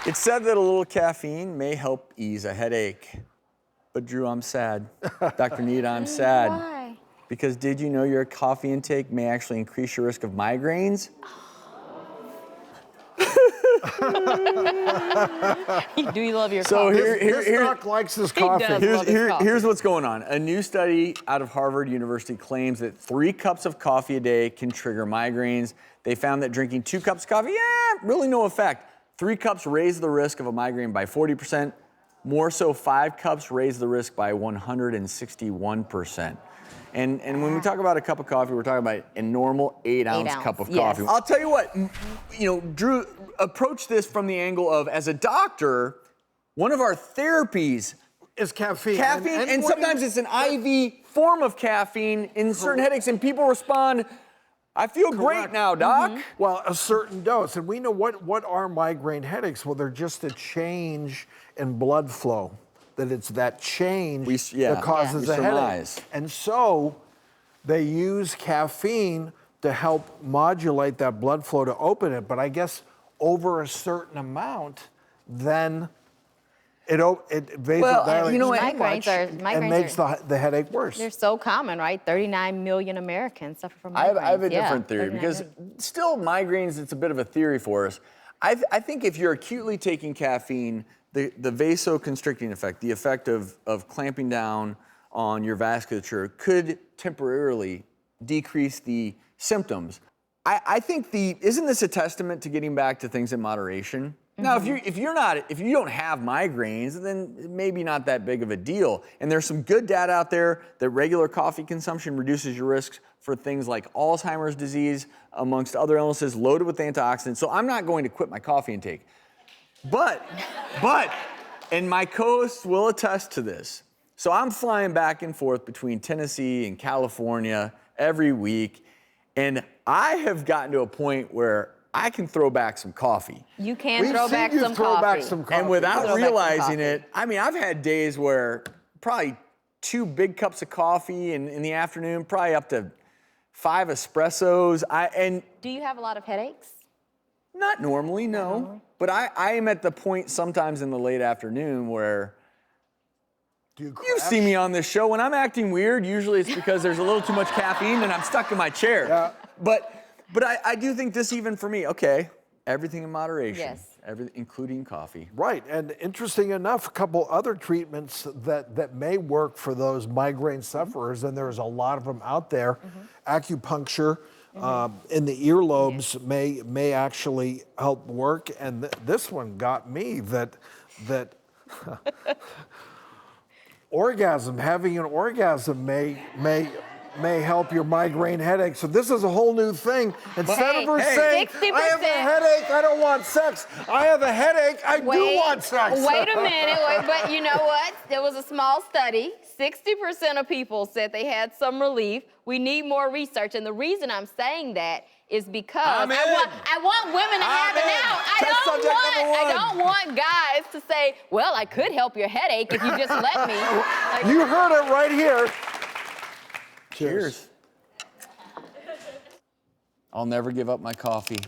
It's said that a little caffeine may help ease a headache. But Drew, I'm sad. Dr. Nita, I'm sad. Why? Because did you know your coffee intake may actually increase your risk of migraines? Do you love your So coffee? This doc likes his coffee. does. Here's what's going on. A new study out of Harvard University claims that 3 cups of coffee a day can trigger migraines. They found that drinking 2 cups of coffee, really no effect. 3 cups raise the risk of a migraine by 40%. More so, 5 cups raise the risk by 161%. And when we talk about a cup of coffee, we're talking about a normal 8-ounce cup of coffee. Yes. I'll tell you what, Drew, approach this from the angle of, as a doctor, one of our therapies is caffeine. And sometimes it's an IV form of caffeine in certain headaches, and people respond, I feel great now, doc. Well, a certain dose. And we know what are migraine headaches? Well, they're just a change in blood flow. That it's that change that causes a headache. And so they use caffeine to help modulate that blood flow to open it. But I guess over a certain amount, then it vasodilates and makes the headache worse. They're so common, right? 39 million Americans suffer from migraines. I have a different theory, because still migraines, it's a bit of a theory for us. I think if you're acutely taking caffeine, the vasoconstricting effect, the effect of clamping down on your vasculature, could temporarily decrease the symptoms. I think isn't this a testament to getting back to things in moderation? Now, if you don't have migraines, then maybe not that big of a deal. And there's some good data out there that regular coffee consumption reduces your risks for things like Alzheimer's disease, amongst other illnesses, loaded with antioxidants. So I'm not going to quit my coffee intake. But, and my co-hosts will attest to this. So I'm flying back and forth between Tennessee and California every week, and I have gotten to a point where I can throw back some coffee. You can throw back some coffee. And without realizing it, I mean, I've had days where probably 2 big cups of coffee in the afternoon, probably up to 5 espressos. Do you have a lot of headaches? Not normally, no. But I am at the point sometimes in the late afternoon where you see me on this show. When I'm acting weird, usually it's because there's a little too much caffeine and I'm stuck in my chair. Yeah. But I do think this, even for me, okay, everything in moderation. Yes. Including coffee. Right, and interesting enough, a couple other treatments that may work for those migraine sufferers, and there's a lot of them out there. Acupuncture in the earlobes may actually help work, and this one got me that having an orgasm may help your migraine headache. So this is a whole new thing. Instead of her saying, 60%. I have a headache, I don't want sex. I have a headache, I do want sex. Wait a minute, but you know what? There was a small study. 60% of people said they had some relief. We need more research. And the reason I'm saying that is because I want women to have it now. I don't want guys to say, well, I could help your headache if you just let me. You heard it right here. Cheers. I'll never give up my coffee.